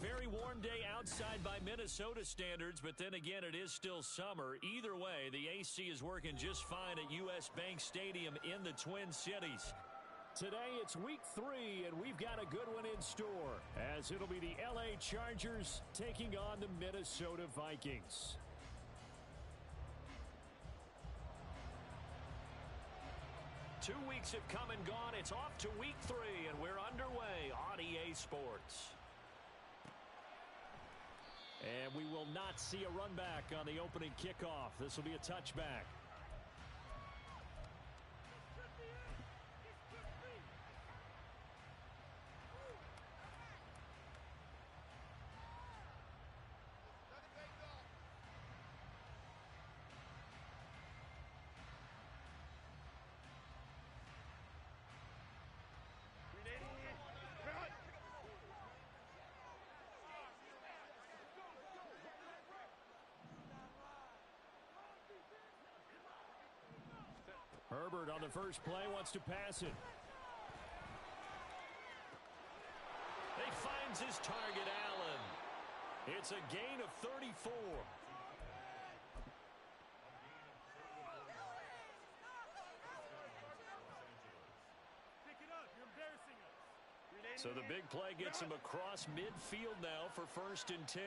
very warm day outside by Minnesota standards, but then again, it is still summer. Either way, the AC is working just fine at U.S. Bank Stadium in the Twin Cities. Today, it's week 3, and we've got a good one in store, as it'll be the L.A. Chargers taking on the Minnesota Vikings. Two weeks have come and gone. It's off to week 3, and we're underway on EA Sports. And we will not see a run back on the opening kickoff. This will be a touchback. Herbert on the first play wants to pass it. He finds his target, Allen. It's a gain of 34. Pick it up. You're embarrassing us. So the big play gets him across midfield now for 1st and 10.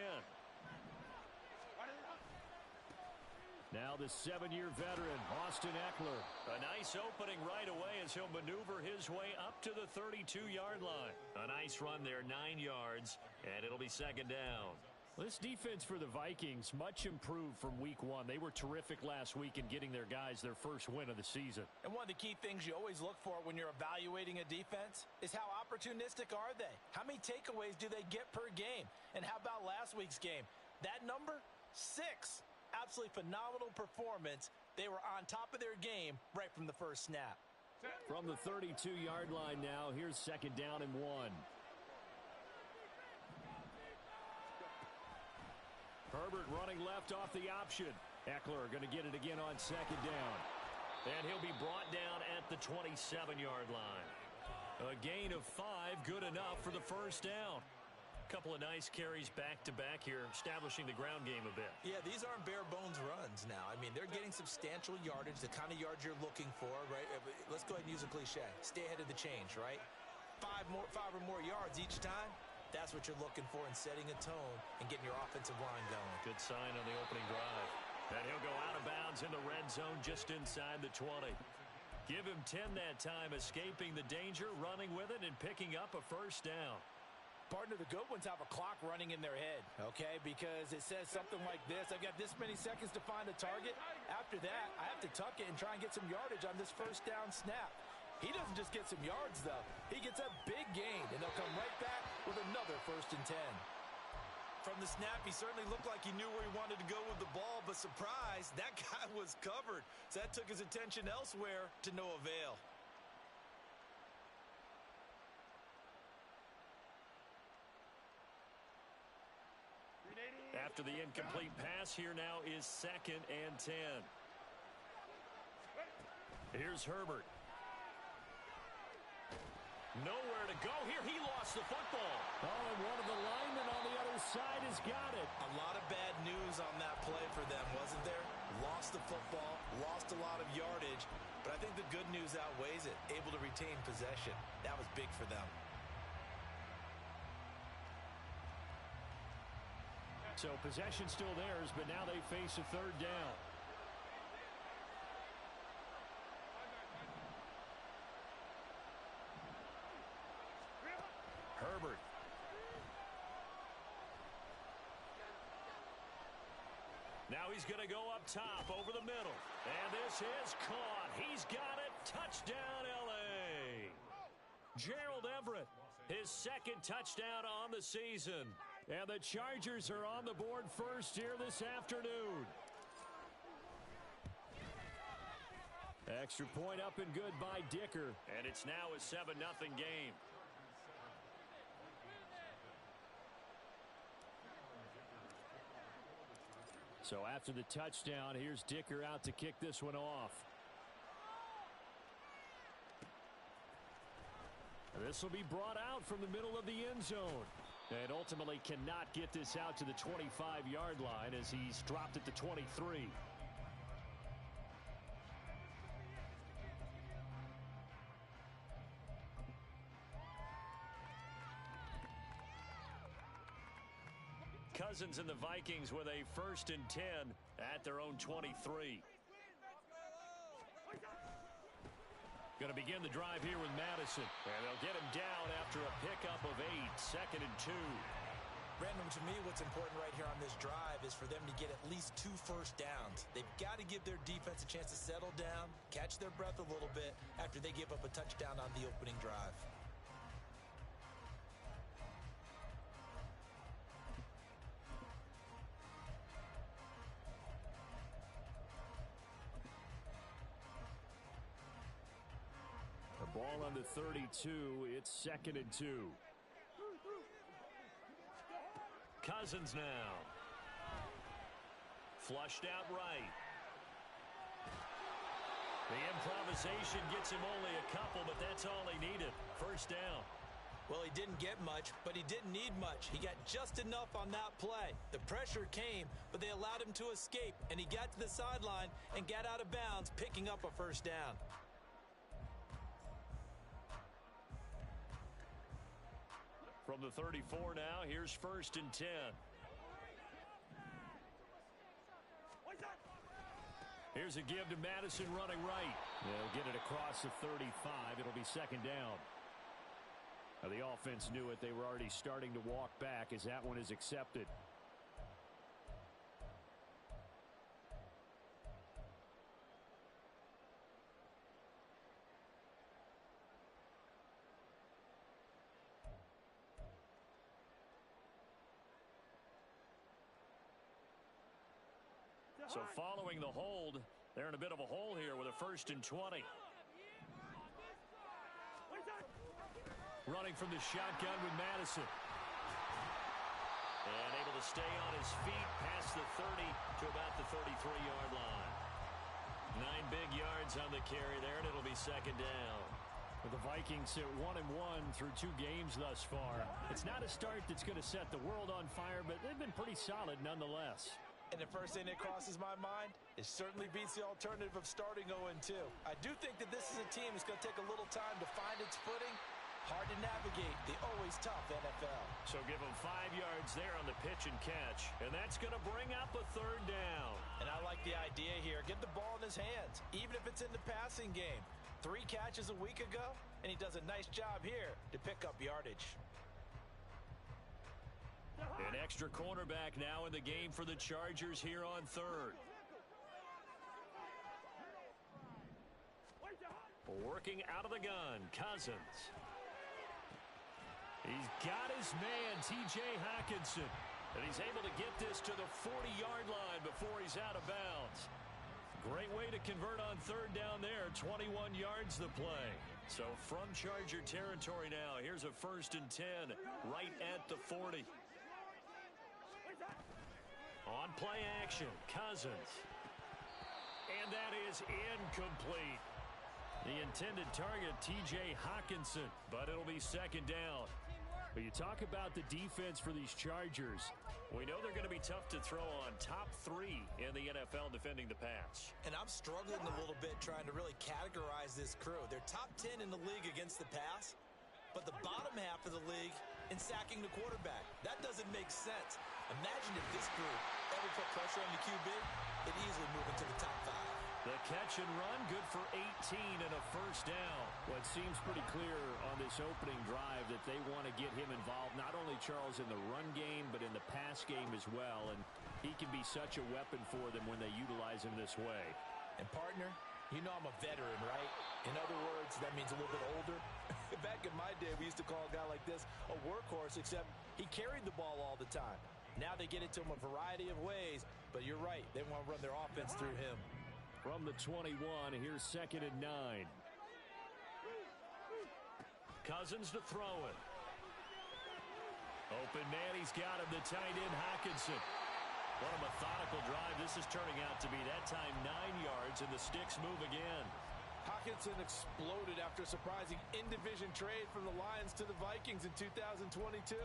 Now the 7-year veteran, Austin Ekeler. A nice opening right away as he'll maneuver his way up to the 32-yard line. A nice run there, 9 yards, and it'll be 2nd down. This defense for the Vikings, much improved from week 1. They were terrific last week in getting their guys their first win of the season. And one of the key things you always look for when you're evaluating a defense is how opportunistic are they? How many takeaways do they get per game? And how about last week's game? That number? 6. Absolutely phenomenal performance. They were on top of their game right from the first snap. From the 32-yard line now, here's 2nd down and 1. Herbert running left off the option. Ekeler going to get it again on 2nd down. And he'll be brought down at the 27-yard line. A gain of 5, good enough for the 1st down. Couple of nice carries back-to-back here, establishing the ground game a bit. Yeah, these aren't bare-bones runs now. I mean, they're getting substantial yardage, the kind of yards you're looking for, right? Let's go ahead and use a cliche. Stay ahead of the change, right? 5 or more yards each time. That's what you're looking for in setting a tone and getting your offensive line going. Good sign on the opening drive. And he'll go out of bounds in the red zone just inside the 20. Give him 10 that time, escaping the danger, running with it, and picking up a 1st down. Partner, the good ones have a clock running in their head, okay? Because it says something like this. I've got this many seconds to find a target. After that, I have to tuck it and try and get some yardage on this 1st down snap. He doesn't just get some yards, though. He gets a big gain, and they'll come right back with another 1st and 10. From the snap, he certainly looked like he knew where he wanted to go with the ball, but surprise, that guy was covered. So that took his attention elsewhere to no avail. After the incomplete pass, here now is 2nd and 10. Here's Herbert. Nowhere to go here. He lost the football. Oh, and one of the linemen on the other side has got it. A lot of bad news on that play for them, wasn't there? Lost the football, lost a lot of yardage, but I think the good news outweighs it. Able to retain possession. That was big for them. So possession still theirs, but now they face a 3rd down. Herbert. Now he's going to go up top over the middle. And this is caught. He's got it. Touchdown, L.A. Gerald Everett, his 2nd touchdown on the season. And the Chargers are on the board first here this afternoon. Extra point up and good by Dicker. And it's now a 7-0 game. So after the touchdown, here's Dicker out to kick this one off. This will be brought out from the middle of the end zone. And ultimately cannot get this out to the 25-yard line as he's dropped at the 23. Cousins and the Vikings with a 1st and 10 at their own 23. Going to begin the drive here with Madison. And they'll get him down after a pickup of 8, 2nd and 2. Brandon, to me, what's important right here on this drive is for them to get at least 2 first downs. They've got to give their defense a chance to settle down, catch their breath a little bit after they give up a touchdown on the opening drive. Ball on the 32. It's 2nd and 2. Cousins now. Flushed out right. The improvisation gets him only a couple, but that's all he needed. 1st down. Well, he didn't get much, but he didn't need much. He got just enough on that play. The pressure came, but they allowed him to escape, and he got to the sideline and got out of bounds, picking up a 1st down. From the 34 now, here's 1st and 10. Here's a give to Madison running right. They'll get it across the 35. It'll be 2nd down. Now, the offense knew it. They were already starting to walk back as that one is accepted. So following the hold, they're in a bit of a hole here with a 1st and 20. Running from the shotgun with Madison. And able to stay on his feet past the 30 to about the 33-yard line. 9 big yards on the carry there, and it'll be 2nd down. With the Vikings at 1-1 through 2 games thus far. It's not a start that's going to set the world on fire, but they've been pretty solid nonetheless. And the first thing that crosses my mind, it certainly beats the alternative of starting 0-2. I do think that this is a team that's going to take a little time to find its footing. Hard to navigate the always tough NFL. So give them 5 yards there on the pitch and catch. And that's going to bring up a 3rd down. And I like the idea here. Get the ball in his hands, even if it's in the passing game. 3 catches a week ago, and he does a nice job here to pick up yardage. An extra cornerback now in the game for the Chargers here on 3rd. Working out of the gun, Cousins. He's got his man, T.J. Hockenson. And he's able to get this to the 40-yard line before he's out of bounds. Great way to convert on 3rd down there. 21 yards the play. So from Charger territory now, here's a 1st and 10 right at the 40. On play action, Cousins. And that is incomplete. The intended target, T.J. Hockenson, but it'll be 2nd down. But you talk about the defense for these Chargers. We know they're going to be tough to throw on. Top 3 in the NFL defending the pass. And I'm struggling a little bit trying to really categorize this crew. They're top 10 in the league against the pass, but the bottom half of the league in sacking the quarterback. That doesn't make sense. Imagine if this group ever put pressure on the QB, it'd easily move into the top 5. The catch and run, good for 18 and a 1st down. Well, it seems pretty clear on this opening drive that they want to get him involved, not only, Charles, in the run game, but in the pass game as well. And he can be such a weapon for them when they utilize him this way. And, partner, you know I'm a veteran, right? In other words, that means a little bit older. Back in my day, we used to call a guy like this a workhorse, except he carried the ball all the time. Now they get it to him a variety of ways, but you're right. They want to run their offense through him. From the 21, here's 2nd and 9. Cousins to throw it. Open man, he's got him, the tight end Hockenson. What a methodical drive this is turning out to be. That time 9 yards, and the sticks move again. Hockenson exploded after a surprising in-division trade from the Lions to the Vikings in 2022.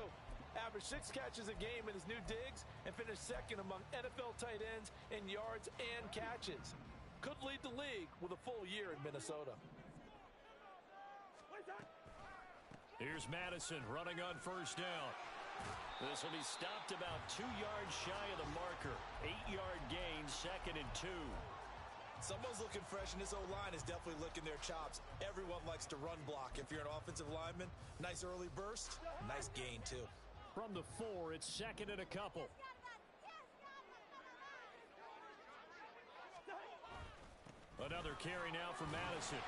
averaged 6 catches a game in his new digs, and finished second among NFL tight ends in yards and catches. Could lead the league with a full year in Minnesota. Here's Madison running on first down. This will be stopped about 2 yards shy of the marker. 8-yard gain, 2nd and 2. Someone's looking fresh, and this O-line is definitely licking their chops. Everyone likes to run block. If you're an offensive lineman, nice early burst, nice gain too. From the 4, it's 2nd and a couple. Another carry now for Madison.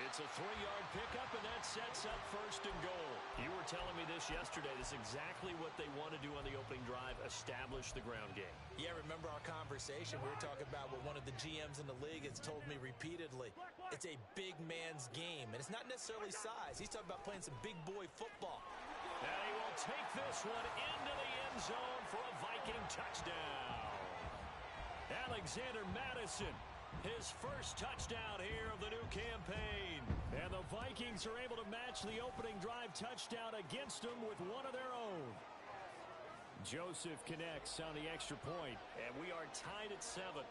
It's a 3-yard pickup, and that sets up 1st and goal. You were telling me this yesterday. This is exactly what they want to do on the opening drive, establish the ground game. Yeah, remember our conversation? We were talking about what one of the GMs in the league has told me repeatedly. It's a big man's game, and it's not necessarily size. He's talking about playing some big boy football. And he will take this one into the end zone for a Viking touchdown. Alexander Madison, his first touchdown here of the new campaign. And the Vikings are able to match the opening drive touchdown against them with one of their own. Joseph connects on the extra point, and we are tied at 7.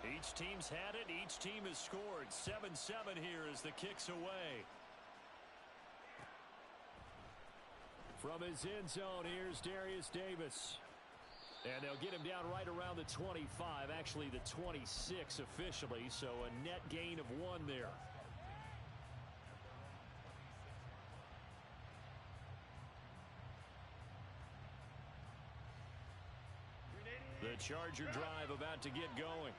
Each team's had it. Each team has scored. 7-7 here as the kick's away. From his end zone, here's Darius Davis. And they'll get him down right around the 25, actually the 26 officially, so a net gain of 1 there. The Charger drive about to get going.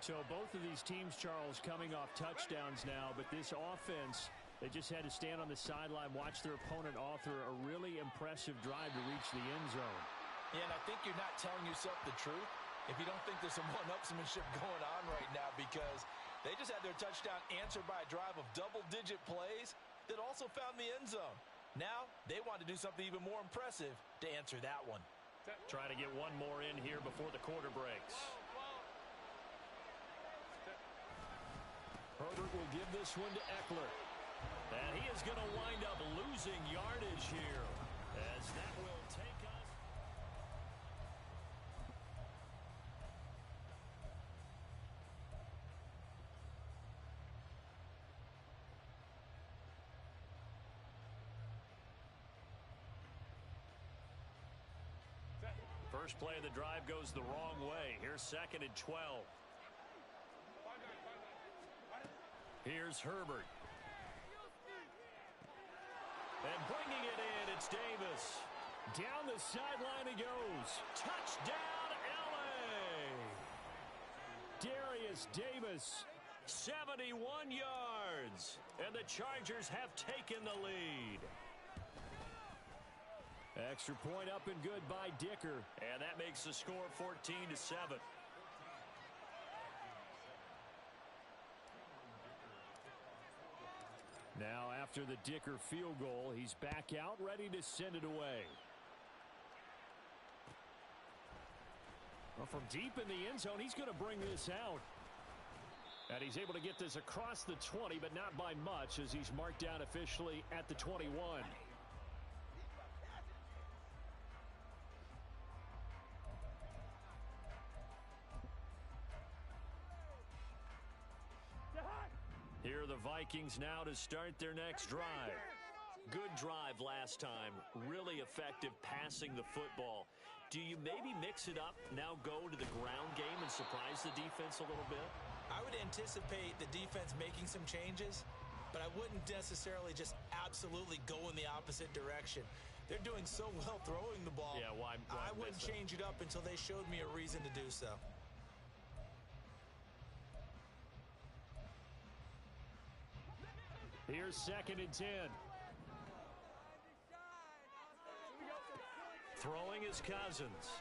So both of these teams, Charles, coming off touchdowns now, but this offense, they just had to stand on the sideline, watch their opponent author a really impressive drive to reach the end zone. Yeah, and I think you're not telling yourself the truth if you don't think there's some one-upsmanship going on right now, because they just had their touchdown answered by a drive of double-digit plays that also found the end zone. Now they want to do something even more impressive to answer that one. Trying to get one more in here before the quarter breaks. Herbert will give this one to Eckler. And he is going to wind up losing yardage here, as that will take us. First play of the drive goes the wrong way. Here's 2nd and 12. Here's Herbert. And bringing it in, it's Davis. Down the sideline he goes. Touchdown, L.A. Darius Davis, 71 yards. And the Chargers have taken the lead. Extra point up and good by Dicker. And that makes the score 14-7. Now after the Dicker field goal, he's back out, ready to send it away. Well, from deep in the end zone, he's going to bring this out. And he's able to get this across the 20, but not by much, as he's marked down officially at the 21. Here are the Vikings now to start their next drive. Good drive last time. Really effective passing the football. Do you maybe mix it up, now go to the ground game and surprise the defense a little bit? I would anticipate the defense making some changes, but I wouldn't necessarily just absolutely go in the opposite direction. They're doing so well throwing the ball. Yeah, why I wouldn't change it up until they showed me a reason to do so. Here's 2nd and 10. Throwing is Cousins.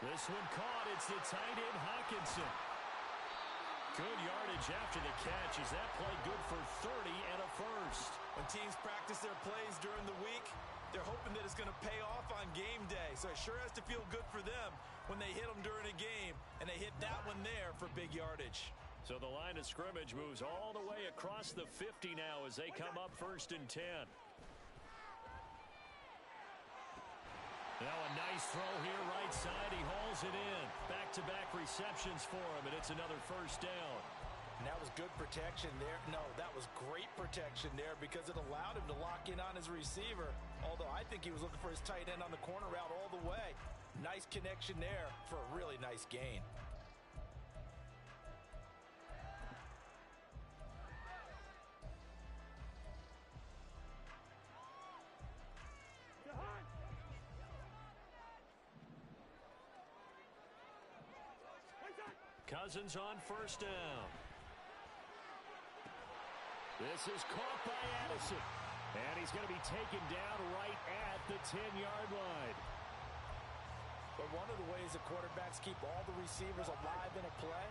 This one caught. It's the tight end Hockenson. Good yardage after the catch. Is that play good for 30 and a first? When teams practice their plays during the week, they're hoping that it's going to pay off on game day. So it sure has to feel good for them when they hit them during a game, and they hit that one there for big yardage. So the line of scrimmage moves all the way across the 50 now as they come up 1st and 10. Now a nice throw here right side. He hauls it in. Back-to-back receptions for him, and it's another 1st down. And that was good protection there. No, that was great protection there because it allowed him to lock in on his receiver. Although I think he was looking for his tight end on the corner route all the way. Nice connection there for a really nice gain. Cousins on 1st down. This is caught by Addison. And he's going to be taken down right at the 10-yard line. But one of the ways that quarterbacks keep all the receivers alive in a play,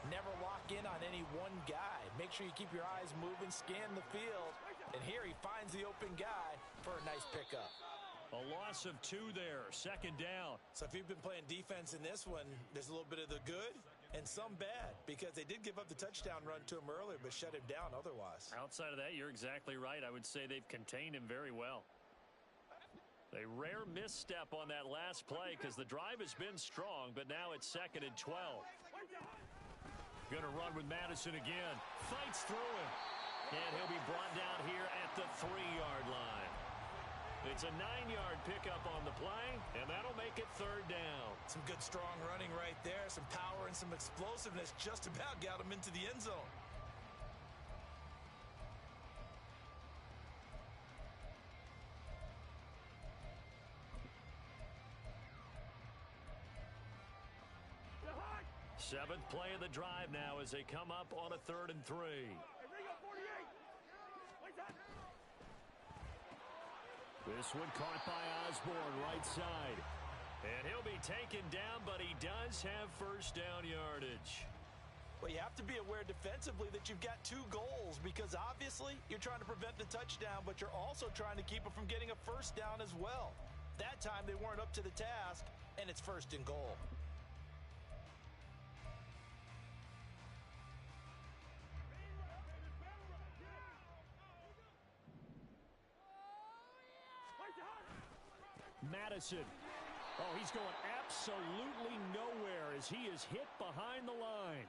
never lock in on any one guy. Make sure you keep your eyes moving, scan the field. And here he finds the open guy for a nice pickup. A loss of 2 there, 2nd down. So if you've been playing defense in this one, there's a little bit of the good and some bad, because they did give up the touchdown run to him earlier, but shut him down otherwise. Outside of that, you're exactly right. I would say they've contained him very well. A rare misstep on that last play because the drive has been strong, but now it's 2nd and 12. Going to run with Madison again. Fights through him. And he'll be brought down here at the 3-yard line. It's a 9-yard pickup on the play, and that'll make it 3rd down. Some good, strong running right there. Some power and some explosiveness just about got him into the end zone. Seventh play of the drive now as they come up on a 3rd and 3. This one caught by Osborne, right side. And he'll be taken down, but he does have 1st down yardage. Well, you have to be aware defensively that you've got 2 goals because obviously you're trying to prevent the touchdown, but you're also trying to keep it from getting a 1st down as well. That time they weren't up to the task, and it's 1st and goal. Madison. Oh, he's going absolutely nowhere as he is hit behind the line.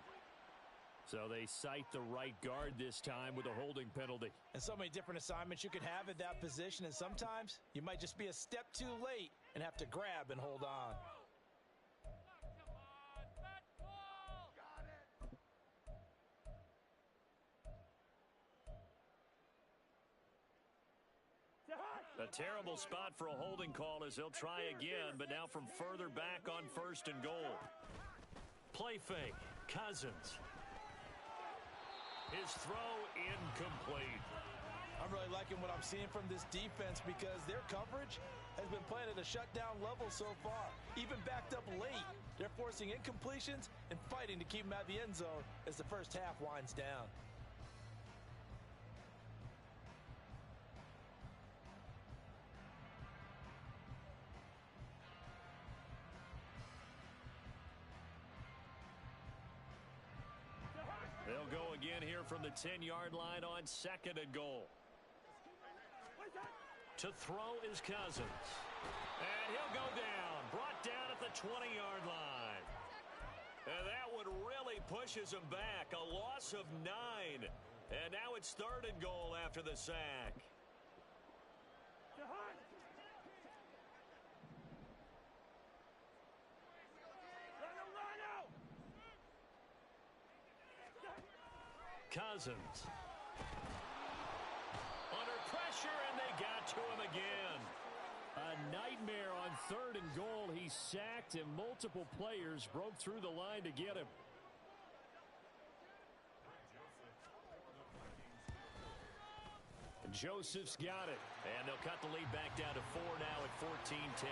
So they cite the right guard this time with a holding penalty. And so many different assignments you could have at that position, and sometimes you might just be a step too late and have to grab and hold on. A terrible spot for a holding call as they'll try again, but now from further back on 1st and goal. Play fake. Cousins. His throw incomplete. I'm really liking what I'm seeing from this defense because their coverage has been playing at a shutdown level so far. Even backed up late, they're forcing incompletions and fighting to keep them out of the end zone as the first half winds down. They'll go again here from the 10-yard line on 2nd and goal. To throw is Cousins. And he'll go down. Brought down at the 20-yard line. And that one really pushes him back. A loss of 9. And now it's 3rd and goal after the sack. Cousins. Under pressure, and they got to him again. A nightmare on 3rd and goal. He sacked, and multiple players broke through the line to get him. Joseph's got it, and they'll cut the lead back down to 4 now at 14-10.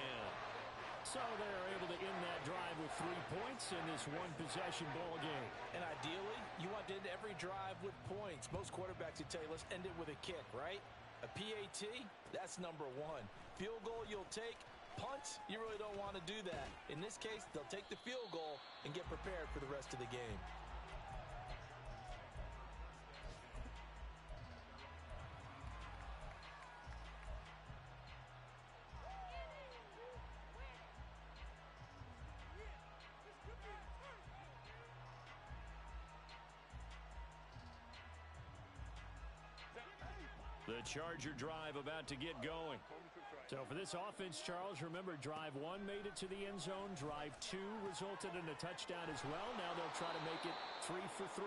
So they're able to end that drive with 3 points in this one-possession ball game. And ideally, you want to end every drive with points. Most quarterbacks would tell you, let's end it with a kick, right? A PAT, that's number 1. Field goal, you'll take. Punt, you really don't want to do that. In this case, they'll take the field goal and get prepared for the rest of the game. The Charger drive about to get going. So for this offense, Charles, remember, drive 1 made it to the end zone. Drive 2 resulted in a touchdown as well. Now they'll try to make it 3 for 3.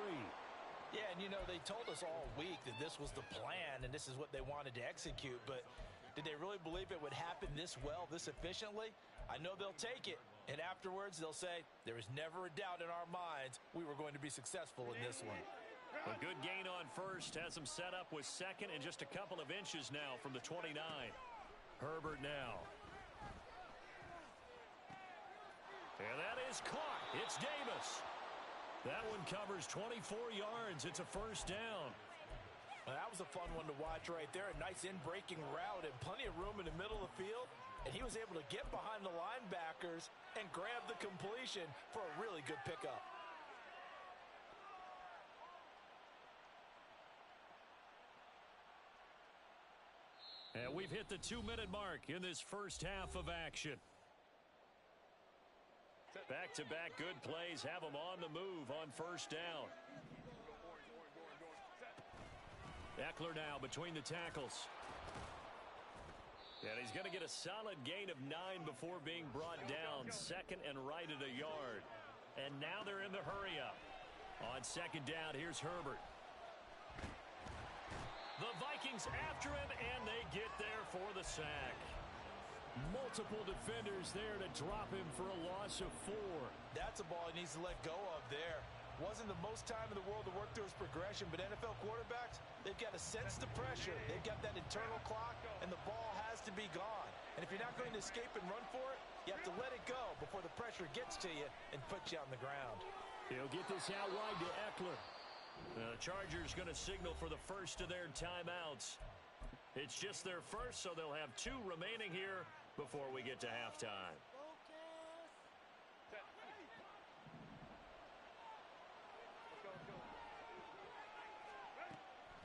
Yeah, and, you know, they told us all week that this was the plan and this is what they wanted to execute. But did they really believe it would happen this well, this efficiently? I know they'll take it. And afterwards, they'll say, there was never a doubt in our minds we were going to be successful in this one. A good gain on first. Has them set up with second and just a couple of inches now from the 29. Herbert now. And that is caught. It's Davis. That one covers 24 yards. It's a first down. Well, that was a fun one to watch right there. A nice in-breaking route and plenty of room in the middle of the field. And he was able to get behind the linebackers and grab the completion for a really good pickup. And we've hit the 2-minute mark in this first half of action. Back-to-back good plays have them on the move on first down. Eckler now between the tackles. And he's going to get a solid gain of 9 before being brought down. Second and right at a yard. And now they're in the hurry-up. On second down, here's Herbert. The Vikings after him, and they get there for the sack. Multiple defenders there to drop him for a loss of 4. That's a ball he needs to let go of there. Wasn't the most time in the world to work through his progression, but NFL quarterbacks, they've got to sense the pressure. They've got that internal clock, and the ball has to be gone. And if you're not going to escape and run for it, you have to let it go before the pressure gets to you and puts you on the ground. He'll get this out wide to Eckler. The Chargers going to signal for the first of their timeouts. It's just their first, so they'll have 2 remaining here before we get to halftime.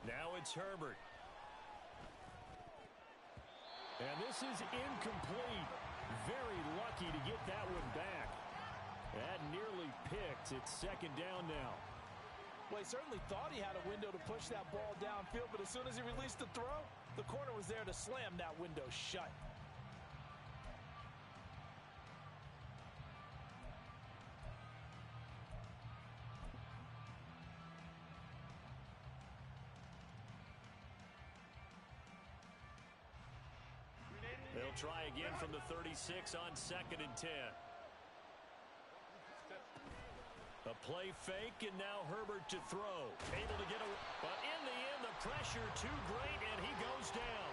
Now it's Herbert. And this is incomplete. Very lucky to get that one back. That nearly picked. It's second down now. Well, he certainly thought he had a window to push that ball downfield, but as soon as he released the throw, the corner was there to slam that window shut. They'll try again from the 36 on second and 10. A play fake, and now Herbert to throw. Able to get a... But in the end, the pressure too great, and he goes down.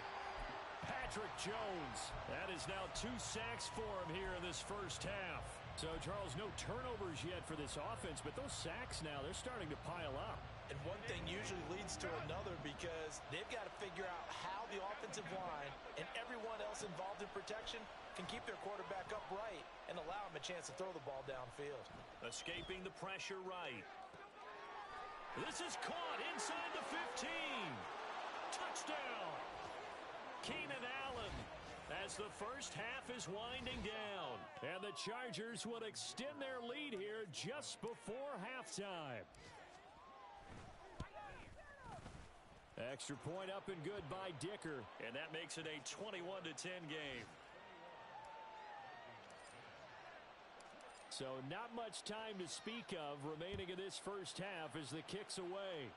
Patrick Jones. That is now 2 sacks for him here in this first half. So, Charles, no turnovers yet for this offense, but those sacks now, they're starting to pile up. And one thing usually leads to another because they've got to figure out how the offensive line and everyone else involved in protection can keep their quarterback upright and allow him a chance to throw the ball downfield. Escaping the pressure right. This is caught inside the 15. Touchdown. Keenan Allen as the first half is winding down. And the Chargers will extend their lead here just before halftime. Extra point up and good by Dicker. And that makes it a 21-10 game. So not much time to speak of remaining in this first half as the kick's away.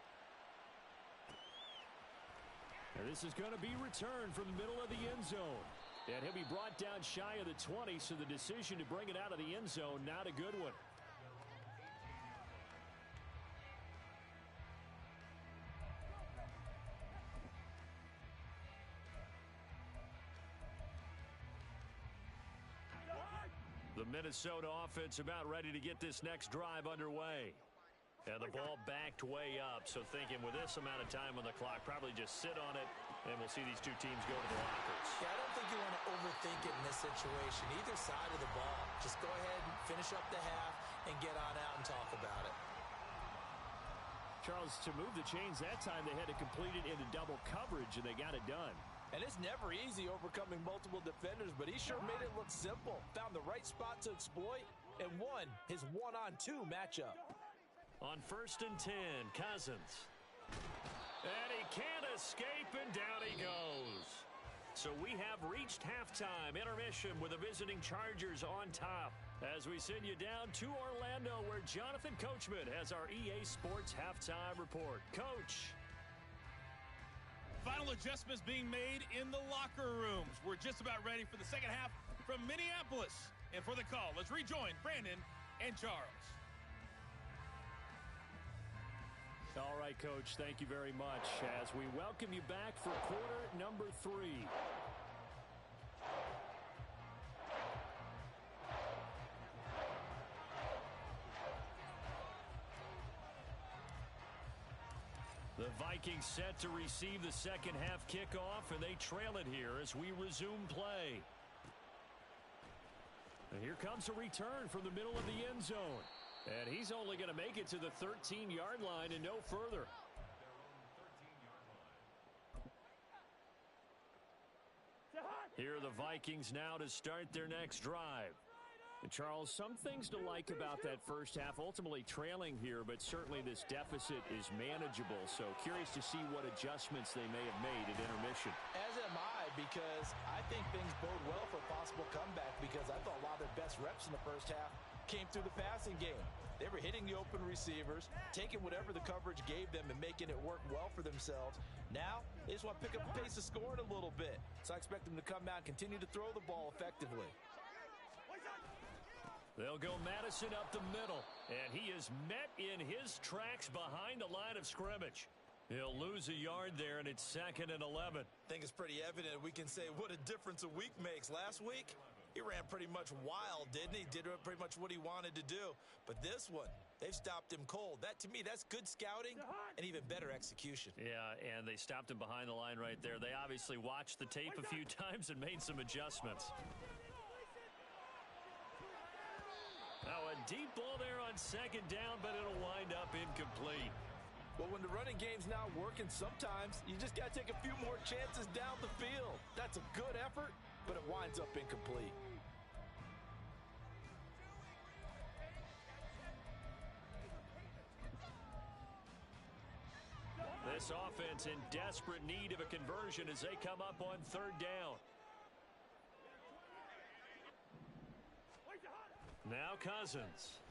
And this is going to be returned from the middle of the end zone. And he'll be brought down shy of the 20, so the decision to bring it out of the end zone, not a good one. The Minnesota offense about ready to get this next drive underway. And the ball backed way up, so thinking with this amount of time on the clock, probably just sit on it, and we'll see these 2 teams go to the lockers. Yeah, I don't think you want to overthink it in this situation. Either side of the ball. Just go ahead and finish up the half and get on out and talk about it. Charles, to move the chains that time, they had to complete it into double coverage, and they got it done. And it's never easy overcoming multiple defenders, but he sure made it look simple. Found the right spot to exploit and won his 1-on-2 matchup. On first and 10, Cousins. And he can't escape, and down he goes. So we have reached halftime intermission with the visiting Chargers on top. As we send you down to Orlando, where Jonathan Coachman has our EA Sports halftime report. Coach. Final adjustments being made in the locker rooms. We're just about ready for the second half from Minneapolis. And for the call, let's rejoin Brandon and Charles. All right, Coach, thank you very much as we welcome you back for quarter number 3. The Vikings set to receive the second half kickoff, and they trail it here as we resume play. And here comes a return from the middle of the end zone. And he's only going to make it to the 13-yard line and no further. Here are the Vikings now to start their next drive. And Charles, some things to like about that first half, ultimately trailing here, but certainly this deficit is manageable. So curious to see what adjustments they may have made at intermission. As am I, because I think things bode well for a possible comeback, because I thought a lot of their best reps in the first half came through the passing game. They were hitting the open receivers, taking whatever the coverage gave them and making it work well for themselves. Now, they just want to pick up the pace of scoring a little bit. So I expect them to come out and continue to throw the ball effectively. They'll go Madison up the middle, and he is met in his tracks behind the line of scrimmage. He'll lose a yard there, and it's 2nd and 11. I think it's pretty evident we can say what a difference a week makes. Last week, he ran pretty much wild, didn't he? Did pretty much what he wanted to do. But this one, they've stopped him cold. That, to me, that's good scouting and even better execution. Yeah, and they stopped him behind the line right there. They obviously watched the tape a few times and made some adjustments. Now a deep ball there on 2nd down, but it'll wind up incomplete. Well, when the running game's not working, sometimes you just got to take a few more chances down the field. That's a good effort, but it winds up incomplete. This offense in desperate need of a conversion as they come up on 3rd down. Now Cousins.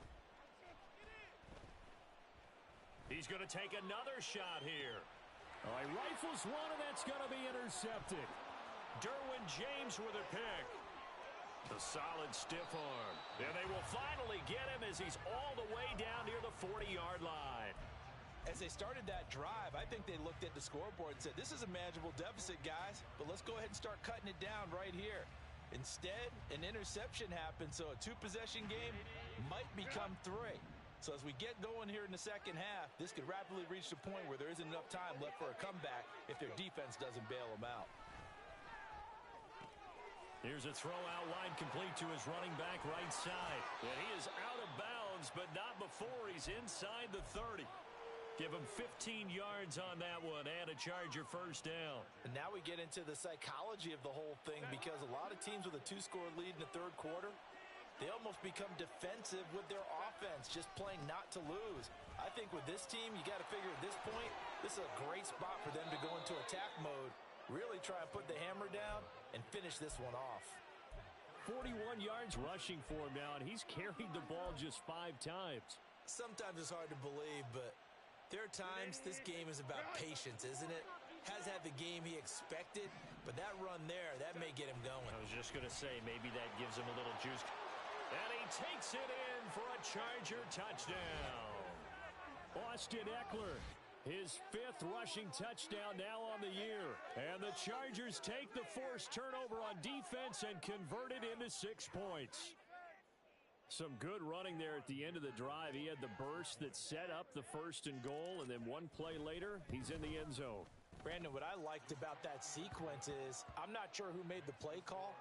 He's going to take another shot here. All right, rifles one, and that's going to be intercepted. Derwin James with a pick. The solid stiff arm. And they will finally get him as he's all the way down near the 40-yard line. As they started that drive, I think they looked at the scoreboard and said, this is a manageable deficit, guys, but let's go ahead and start cutting it down right here. Instead, an interception happened, so a 2-possession game might become 3. So as we get going here in the second half, this could rapidly reach the point where there isn't enough time left for a comeback if their defense doesn't bail them out. Here's a throw out wide complete to his running back right side. And he is out of bounds, but not before he's inside the 30. Give him 15 yards on that one and a Charger first down. And now we get into the psychology of the whole thing, because a lot of teams with a 2-score lead in the 3rd quarter, they almost become defensive with their offense, just playing not to lose. I think with this team, you got to figure at this point, this is a great spot for them to go into attack mode, really try and put the hammer down and finish this one off. 41 yards rushing for him now, and he's carried the ball just 5 times. Sometimes it's hard to believe, but there are times this game is about patience, isn't it? Has had the game he expected, but that run there, that may get him going. I was just going to say, maybe that gives him a little juice. And he takes it in for a Charger touchdown. Austin Ekeler, his 5th rushing touchdown now on the year. And the Chargers take the forced turnover on defense and convert it into 6 points. Some good running there at the end of the drive. He had the burst that set up the 1st and goal, and then one play later, he's in the end zone. Brandon, what I liked about that sequence is, I'm not sure who made the play call,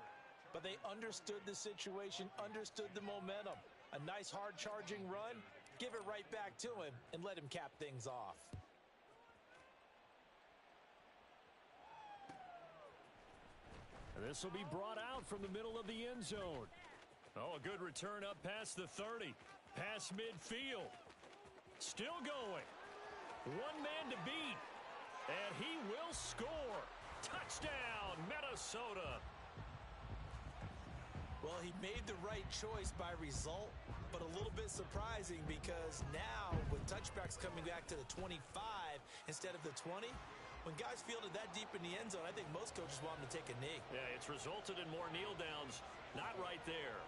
but they understood the situation, understood the momentum. A nice hard charging run, give it right back to him, and let him cap things off. And this will be brought out from the middle of the end zone. Oh, a good return up past the 30. Past midfield. Still going. One man to beat. And he will score. Touchdown, Minnesota. Well, he made the right choice by result, but a little bit surprising because now with touchbacks coming back to the 25 instead of the 20, when guys fielded that deep in the end zone, I think most coaches want them to take a knee. Yeah, it's resulted in more kneel downs. Not right there.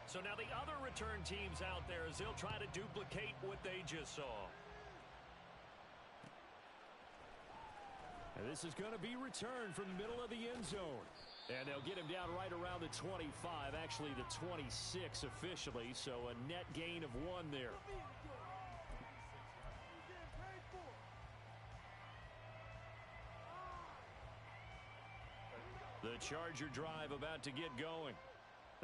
So now the other return teams out there as they'll try to duplicate what they just saw. And this is going to be returned from the middle of the end zone. And they'll get him down right around the 25, actually the 26 officially, so a net gain of 1 there. The Charger drive about to get going.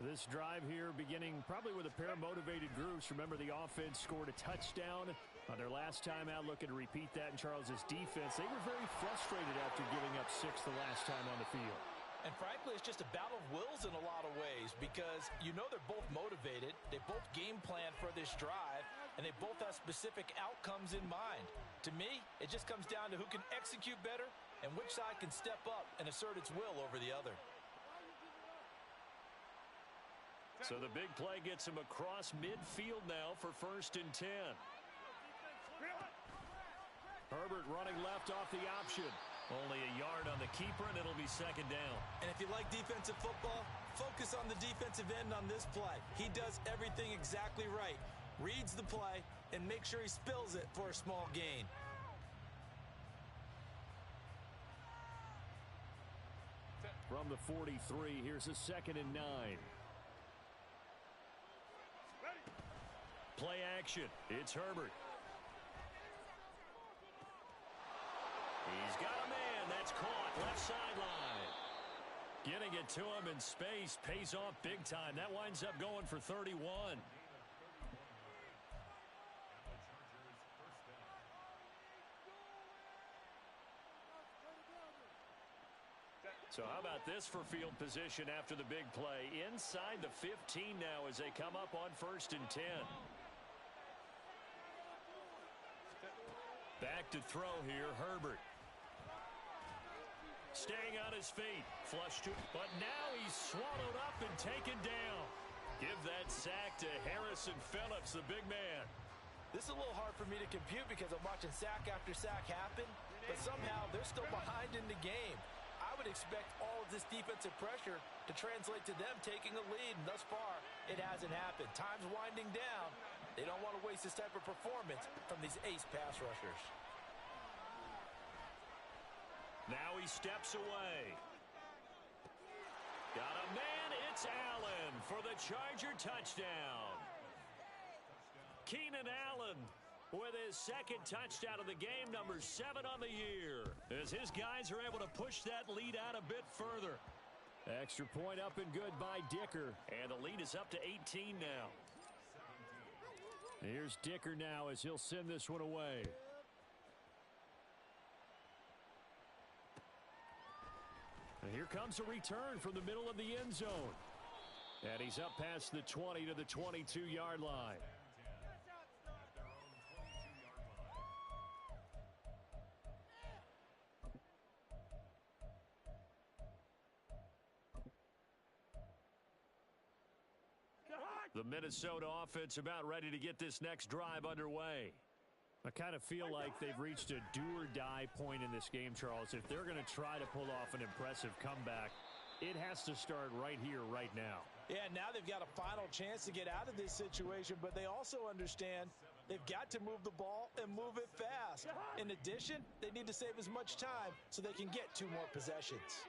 This drive here beginning probably with a pair of motivated groups. Remember, the offense scored a touchdown on their last time out, looking to repeat that in Charles's defense. They were very frustrated after giving up 6 the last time on the field. And frankly, it's just a battle of wills in a lot of ways because you know they're both motivated. They both game plan for this drive, and they both have specific outcomes in mind. To me, it just comes down to who can execute better and which side can step up and assert its will over the other. So the big play gets him across midfield now for 1st and 10. Herbert running left off the option. Only a yard on the keeper, and it'll be 2nd down. And if you like defensive football, focus on the defensive end on this play. He does everything exactly right. Reads the play and make sure he spills it for a small gain. From the 43, here's a 2nd and 9. Play action. It's Herbert. He's got a man. That's caught. Left sideline. Getting it to him in space pays off big time. That winds up going for 31. So how about this for field position after the big play? Inside the 15 now as they come up on 1st and 10. Back to throw here, Herbert. Staying on his feet. Flushed to, but now he's swallowed up and taken down. Give that sack to Harrison Phillips, the big man. This is a little hard for me to compute because I'm watching sack after sack happen, but somehow they're still behind in the game. I would expect all of this defensive pressure to translate to them taking a lead, and thus far, it hasn't happened. Time's winding down. They don't want to waste this type of performance from these ace pass rushers. Now he steps away. Got a man. It's Allen for the Charger touchdown. Keenan Allen with his 2nd touchdown of the game, number 7 on the year, as his guys are able to push that lead out a bit further. Extra point up and good by Dicker. And the lead is up to 18 now. Here's Dicker now as he'll send this one away. And here comes a return from the middle of the end zone. And he's up past the 20 to the 22-yard line. The Minnesota offense about ready to get this next drive underway. I kind of feel like they've reached a do-or-die point in this game, Charles. If they're going to try to pull off an impressive comeback, it has to start right here, right now. Yeah, now they've got a final chance to get out of this situation, but they also understand they've got to move the ball and move it fast. In addition, they need to save as much time so they can get 2 more possessions.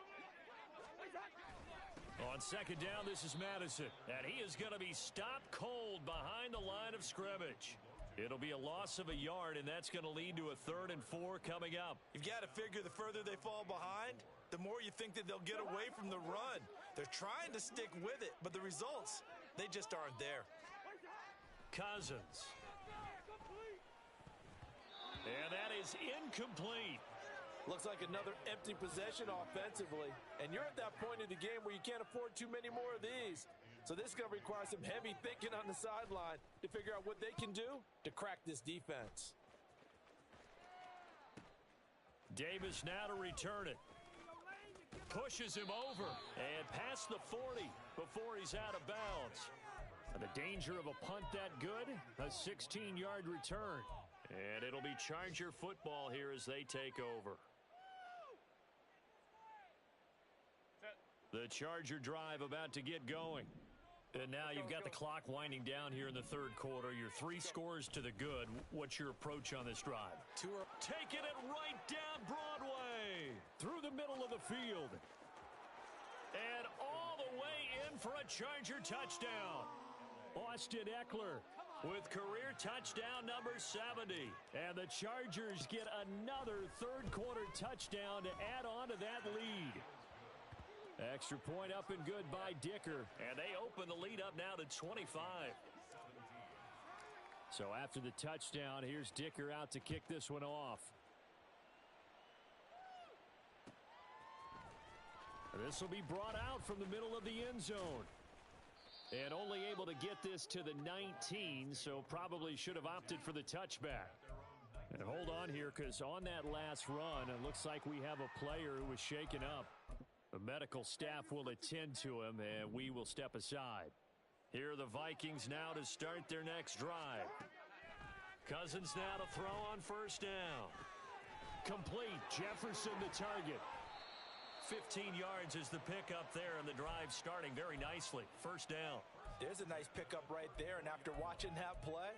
On 2nd down, this is Madison, and he is going to be stopped cold behind the line of scrimmage. It'll be a loss of a yard, and that's going to lead to a 3rd and 4 coming up. You've got to figure the further they fall behind, the more you think that they'll get away from the run. They're trying to stick with it, but the results, they just aren't there. Cousins. And that is incomplete. Looks like another empty possession offensively. And you're at that point in the game where you can't afford too many more of these. So this is going to require some heavy thinking on the sideline to figure out what they can do to crack this defense. Davis now to return it. Pushes him over and past the 40 before he's out of bounds. The danger of a punt that good, a 16-yard return. And it'll be Charger football here as they take over. The Charger drive about to get going. And now you've got the clock winding down here in the third quarter. You're 3 scores to the good. What's your approach on this drive? Taking it right down Broadway. Through the middle of the field. And all the way in for a Charger touchdown. Austin Ekeler with career touchdown number 70. And the Chargers get another third quarter touchdown to add on to that lead. Extra point up and good by Dicker. And they open the lead up now to 25. So after the touchdown, here's Dicker out to kick this one off. This will be brought out from the middle of the end zone. And only able to get this to the 19, so probably should have opted for the touchback. And hold on here, because on that last run, it looks like we have a player who was shaken up. The medical staff will attend to him, and we will step aside. Here are the Vikings now to start their next drive. Cousins now to throw on first down. Complete. Jefferson the target. 15 yards is the pickup there, and the drive starting very nicely. First down. There's a nice pickup right there, and after watching that play,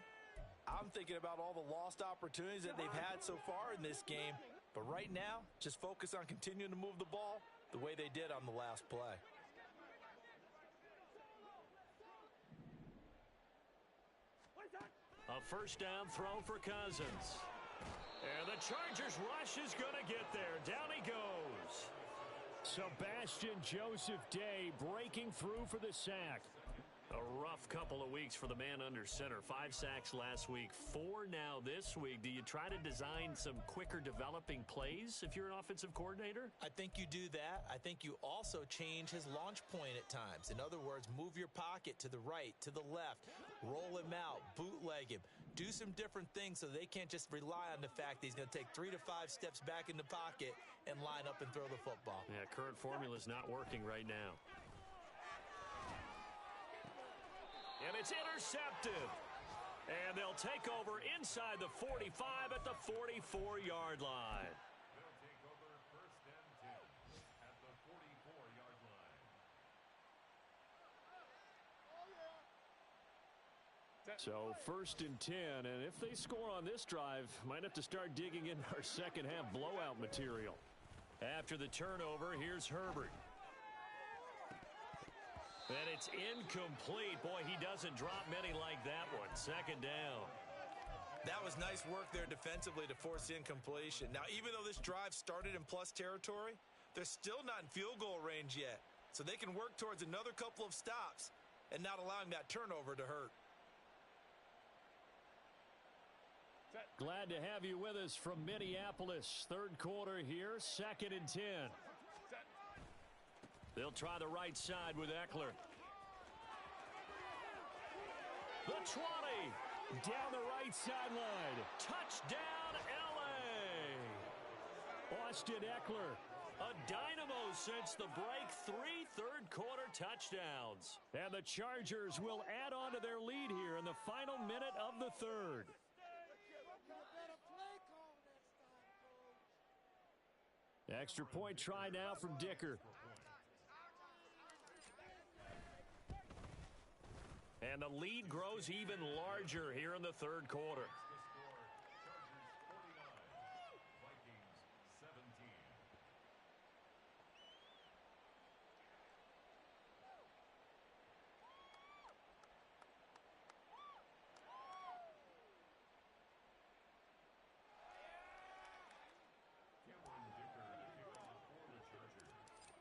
I'm thinking about all the lost opportunities that they've had so far in this game. But right now, just focus on continuing to move the ball the way they did on the last play. A first down throw for Cousins. And the Chargers rush is going to get there. Down he goes. Sebastian Joseph Day breaking through for the sack. A rough couple of weeks for the man under center. 5 sacks last week, 4 now this week. Do you try to design some quicker developing plays if you're an offensive coordinator? I think you do that. I think you also change his launch point at times. In other words, move your pocket to the right, to the left, roll him out, bootleg him. Do some different things so they can't just rely on the fact that he's going to take 3 to 5 steps back in the pocket and line up and throw the football. Yeah, current formula is not working right now. And it's intercepted. And they'll take over inside the 45 at the 44-yard line. So first and 10, and if they score on this drive, might have to start digging into our second half blowout material. After the turnover, here's Herbert. And it's incomplete. Boy, he doesn't drop many like that one. Second down. That was nice work there defensively to force incompletion. Now, even though this drive started in plus territory, they're still not in field goal range yet. So they can work towards another couple of stops and not allowing that turnover to hurt. Glad to have you with us from Minneapolis. Third quarter here, second and 10. They'll try the right side with Ekeler. The 20. Down the right sideline. Touchdown, L.A. Austin Ekeler, a dynamo since the break. 3 third-quarter touchdowns. And the Chargers will add on to their lead here in the final minute of the third. Extra point try now from Dicker. And the lead grows even larger here in the third quarter.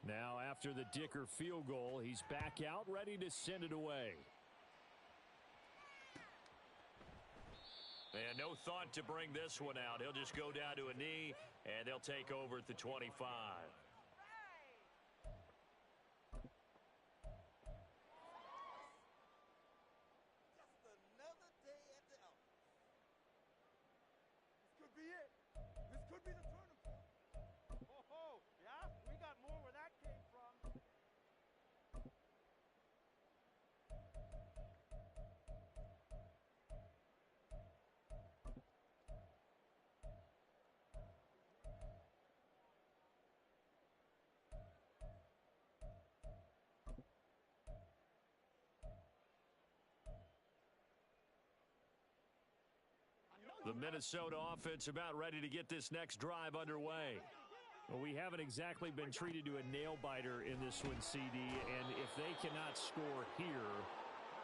Now after the Dicker field goal, he's back out ready to send it away. And no thought to bring this one out. He'll just go down to a knee, and they'll take over at the 25. be it. This could be the turning point. Oh, yeah? We got more where that came from. The Minnesota offense about ready to get this next drive underway. Well, we haven't exactly been treated to a nail-biter in this one, CD, and if they cannot score here,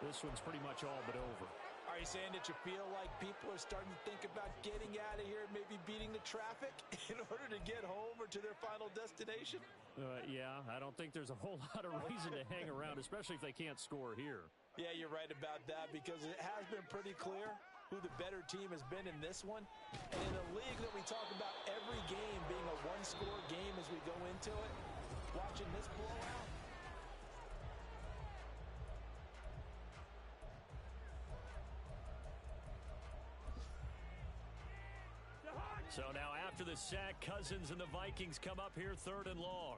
this one's pretty much all but over. Are you saying that you feel like people are starting to think about getting out of here and maybe beating the traffic in order to get home or to their final destination? Yeah, I don't think there's a whole lot of reason to hang around, especially if they can't score here. Yeah, you're right about that because it has been pretty clear who the better team has been in this one. And in a league that we talk about every game being a one-score game as we go into it, watching this blowout. So now after the sack, Cousins and the Vikings come up here 3rd and long.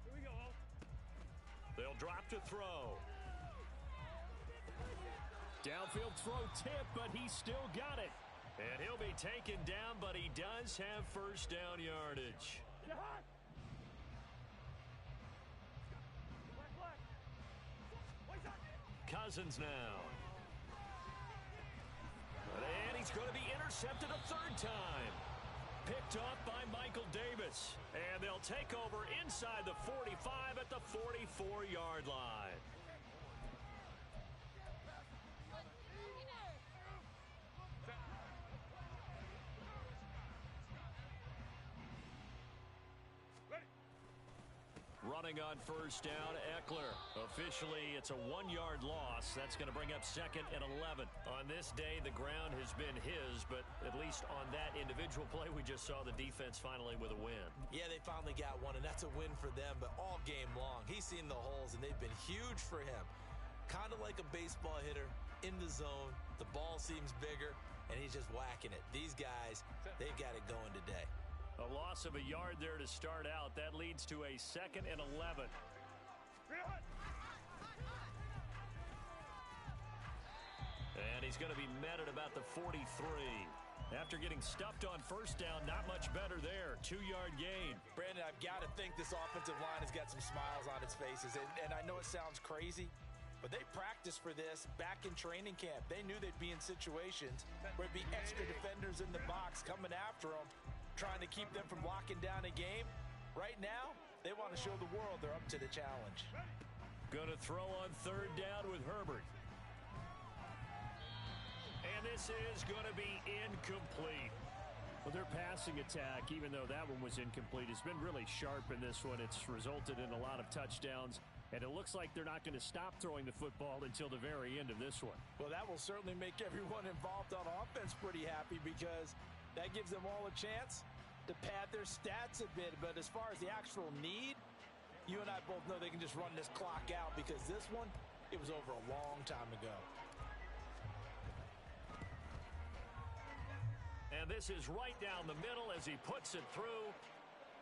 Here we go. They'll drop to throw. Downfield throw tip, but he still got it. And he'll be taken down, but he does have first down yardage. Cousins now. And he's going to be intercepted a 3rd time. Picked off by Michael Davis. And they'll take over inside the 45 at the 44-yard line. Running on first down, Eckler. Officially, it's a 1-yard loss. That's going to bring up 2nd and 11. On this day, the ground has been his, but at least on that individual play, we just saw the defense finally with a win. Yeah, they finally got one, and that's a win for them, but all game long, he's seen the holes, and they've been huge for him. Kind of like a baseball hitter in the zone. The ball seems bigger, and he's just whacking it. These guys, they've got it going today. A loss of a yard there to start out. That leads to a 2nd and 11. And he's going to be met at about the 43. After getting stuffed on first down, not much better there. 2-yard gain. Brandon, I've got to think this offensive line has got some smiles on its faces. And I know it sounds crazy, but they practiced for this back in training camp. They knew they'd be in situations where it'd be extra defenders in the box coming after them, trying to keep them from locking down a game. Right now, they want to show the world they're up to the challenge. Going to throw on 3rd down with Herbert. And this is going to be incomplete. Well, their passing attack, even though that one was incomplete, has been really sharp in this one. It's resulted in a lot of touchdowns, and it looks like they're not going to stop throwing the football until the very end of this one. Well, that will certainly make everyone involved on offense pretty happy because that gives them all a chance to pad their stats a bit. But as far as the actual need, you and I both know they can just run this clock out because this one, it was over a long time ago. And this is right down the middle as he puts it through.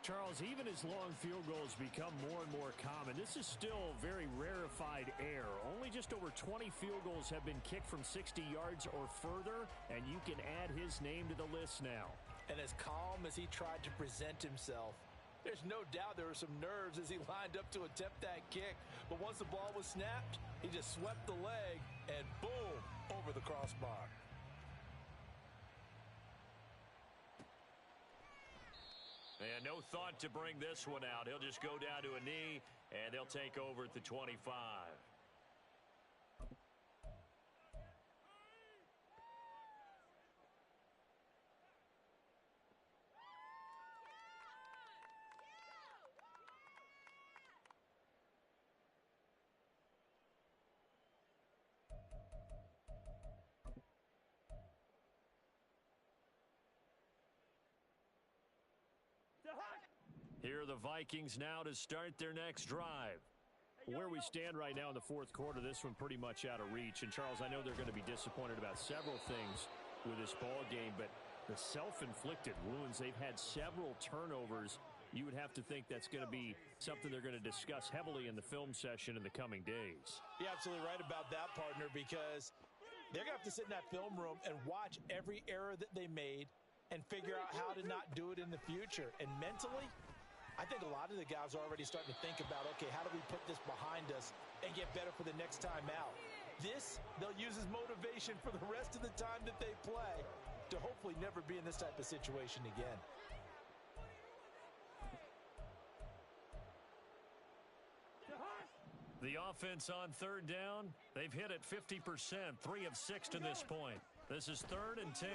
Charles, even as long field goals become more and more common, this is still very rarefied air. Only just over 20 field goals have been kicked from 60 yards or further, and you can add his name to the list now. And as calm as he tried to present himself, there's no doubt there were some nerves as he lined up to attempt that kick. But once the ball was snapped, he just swept the leg and boom, over the crossbar. And no thought to bring this one out. He'll just go down to a knee, and they'll take over at the 25. Here are the Vikings now to start their next drive. Where we stand right now in the 4th quarter, this one pretty much out of reach. And, Charles, I know they're going to be disappointed about several things with this ball game, but The self-inflicted wounds. They've had several turnovers. You would have to think that's going to be something they're going to discuss heavily in the film session in the coming days. You're absolutely right about that, partner, because they're going to have to sit in that film room and watch every error that they made and figure out how to not do it in the future. And mentally, I think a lot of the guys are already starting to think about, okay, how do we put this behind us and get better for the next time out? This, they'll use as motivation for the rest of the time that they play to hopefully never be in this type of situation again. The offense on third down, they've hit it 50%, 3 of 6 to this point. This is 3rd and 10.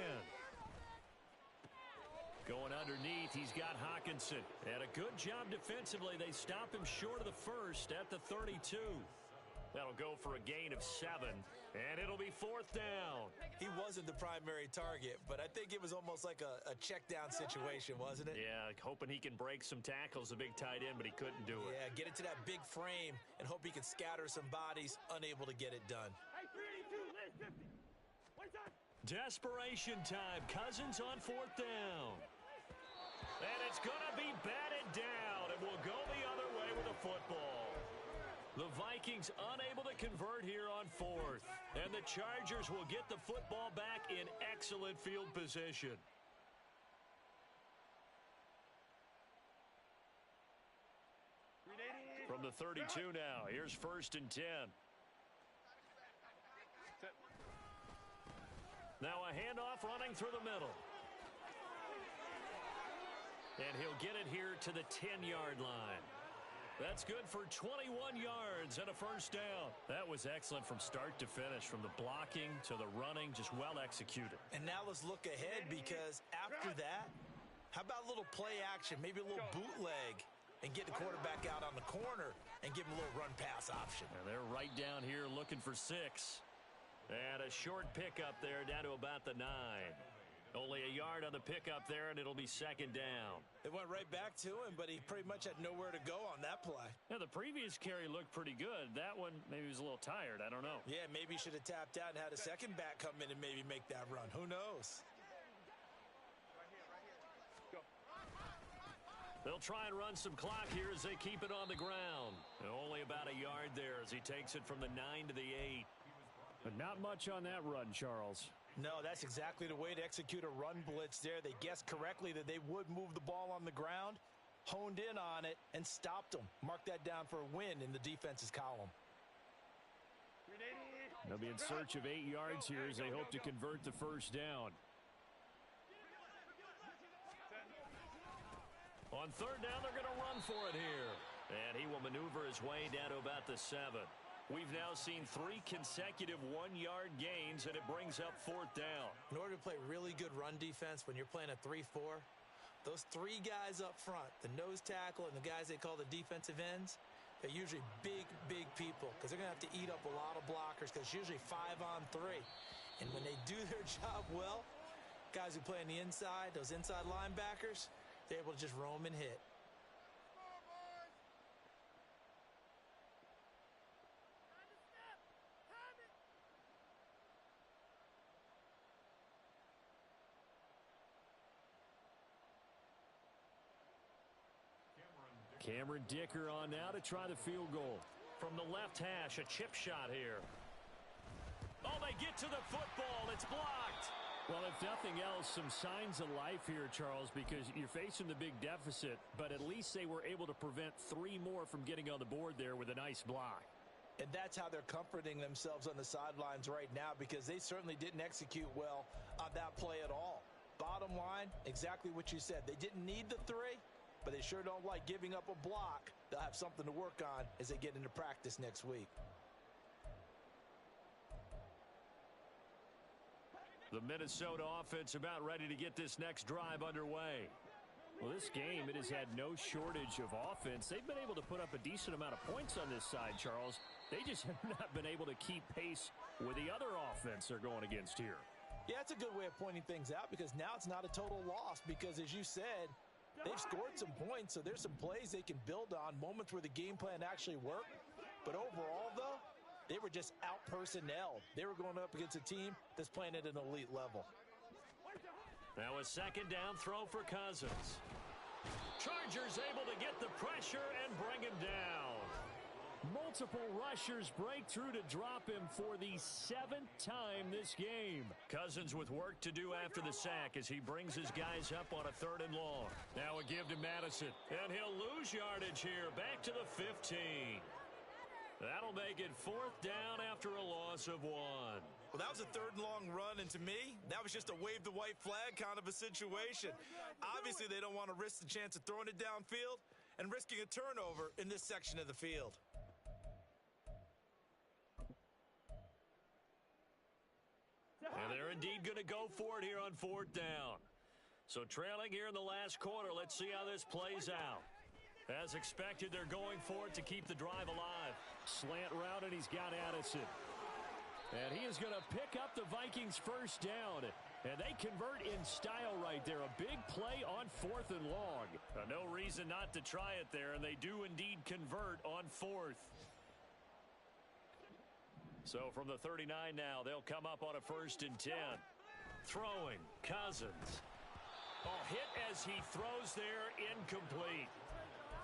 Going underneath, he's got Hockenson. And a good job defensively. They stop him short of the first at the 32. That'll go for a gain of 7, and it'll be 4th down. He wasn't the primary target, but I think it was almost like a check down situation, wasn't it? Yeah, hoping he can break some tackles, a big tight end, but he couldn't do it. Yeah, get it to that big frame and hope he can scatter some bodies, unable to get it done. Desperation time. Cousins on 4th down. And it's going to be batted down, and we'll go the other way with the football. The Vikings unable to convert here on 4th. And the Chargers will get the football back in excellent field position. From the 32 now, here's 1st and 10. Now a handoff running through the middle. And he'll get it here to the 10-yard line. That's good for 21 yards and a 1st down. That was excellent from start to finish, from the blocking to the running, just well executed. And now let's look ahead, because after that, how about a little play action, maybe a little bootleg, and get the quarterback out on the corner and give him a little run-pass option. And they're right down here looking for 6. And a short pickup there down to about the 9. Only a yard on the pickup there, and it'll be 2nd down. They went right back to him, but he pretty much had nowhere to go on that play. Yeah, the previous carry looked pretty good. That one, maybe he was a little tired. I don't know. Yeah, maybe he should have tapped out and had a second back come in and maybe make that run. Who knows? They'll try and run some clock here as they keep it on the ground. Only about a yard there as he takes it from the 9 to the 8. But not much on that run, Charles. No, that's exactly the way to execute a run blitz there. They guessed correctly that they would move the ball on the ground, honed in on it, and stopped them. Mark that down for a win in the defense's column. They'll be in search of 8 yards here as they hope to convert the 1st down. On 3rd down, they're going to run for it here. And he will maneuver his way down to about the 7. We've now seen 3 consecutive 1-yard gains, and it brings up 4th down. In order to play really good run defense when you're playing a 3-4, those 3 guys up front, the nose tackle and the guys they call the defensive ends, they're usually big, big people, because they're going to have to eat up a lot of blockers, because it's usually 5 on 3. And when they do their job well, guys who play on the inside, those inside linebackers, they're able to just roam and hit. Cameron Dicker on now to try the field goal. From the left hash, a chip shot here. Oh, they get to the football. It's blocked. Well, if nothing else, some signs of life here, Charles, because you're facing the big deficit, but at least they were able to prevent 3 more from getting on the board there with a nice block. And that's how they're comforting themselves on the sidelines right now, because they certainly didn't execute well on that play at all. Bottom line, exactly what you said. They didn't need the 3, but they sure don't like giving up a block. They'll have something to work on as they get into practice next week. The Minnesota offense about ready to get this next drive underway. Well, this game, it has had no shortage of offense. They've been able to put up a decent amount of points on this side, Charles. They just have not been able to keep pace with the other offense they're going against here. Yeah, that's a good way of pointing things out, because now it's not a total loss, because as you said, they've scored some points, so there's some plays they can build on, moments where the game plan actually worked. But overall, though, they were just out-personnelled. They were going up against a team that's playing at an elite level. Now a second down throw for Cousins. Chargers able to get the pressure and bring him down. Multiple rushers break through to drop him for the 7th time this game. Cousins with work to do after the sack as he brings his guys up on a 3rd and long. Now a give to Madison, and he'll lose yardage here, back to the 15. That'll make it 4th down after a loss of 1. Well, that was a 3rd and long run, and to me, that was just a wave the white flag kind of a situation. Obviously, they don't want to risk the chance of throwing it downfield and risking a turnover in this section of the field. And they're indeed going to go for it here on 4th down. So trailing here in the last quarter, let's see how this plays out. As expected, they're going for it to keep the drive alive. Slant route, and he's got Addison. And he is going to pick up the Vikings' 1st down. And they convert in style right there. A big play on 4th and long. No reason not to try it there, and they do indeed convert on 4th. So from the 39 now, they'll come up on a 1st and 10. Throwing, Cousins. Hit as he throws there, incomplete.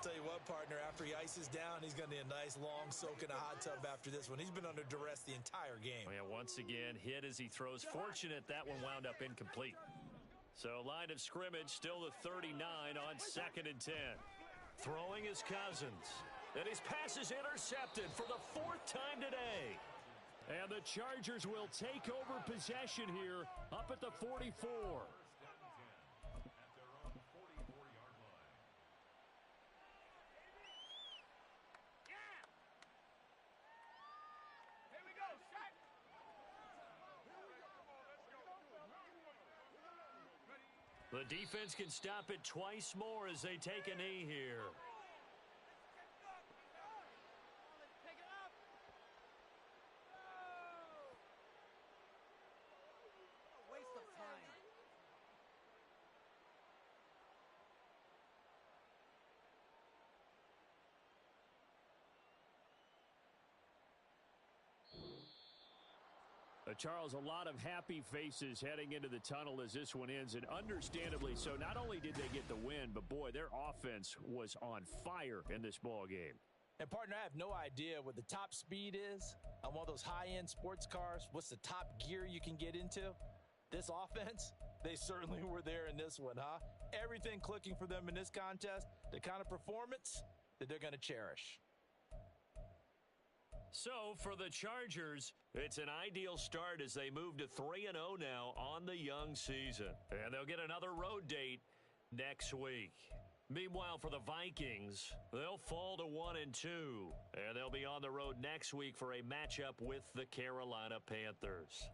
Tell you what, partner, after he ices down, he's going to need a nice long soak in a hot tub after this one. He's been under duress the entire game. Yeah, once again, hit as he throws. Fortunate that one wound up incomplete. So line of scrimmage, still the 39 on 2nd and 10. Throwing is Cousins. And his pass is intercepted for the 4th time today. And the Chargers will take over possession here up at the 44. The defense can stop it twice more as they take a knee here. Charles, a lot of happy faces heading into the tunnel as this one ends, and understandably so. Not only did they get the win, but boy, their offense was on fire in this ball game. And partner, I have no idea what the top speed is on one of those high-end sports cars. What's the top gear you can get into? This offense, they certainly were there in this one, huh? Everything clicking for them in this contest, the kind of performance that they're going to cherish. So for the Chargers, it's an ideal start as they move to 3-0 now on the young season. And they'll get another road date next week. Meanwhile, for the Vikings, they'll fall to 1-2. And they'll be on the road next week for a matchup with the Carolina Panthers.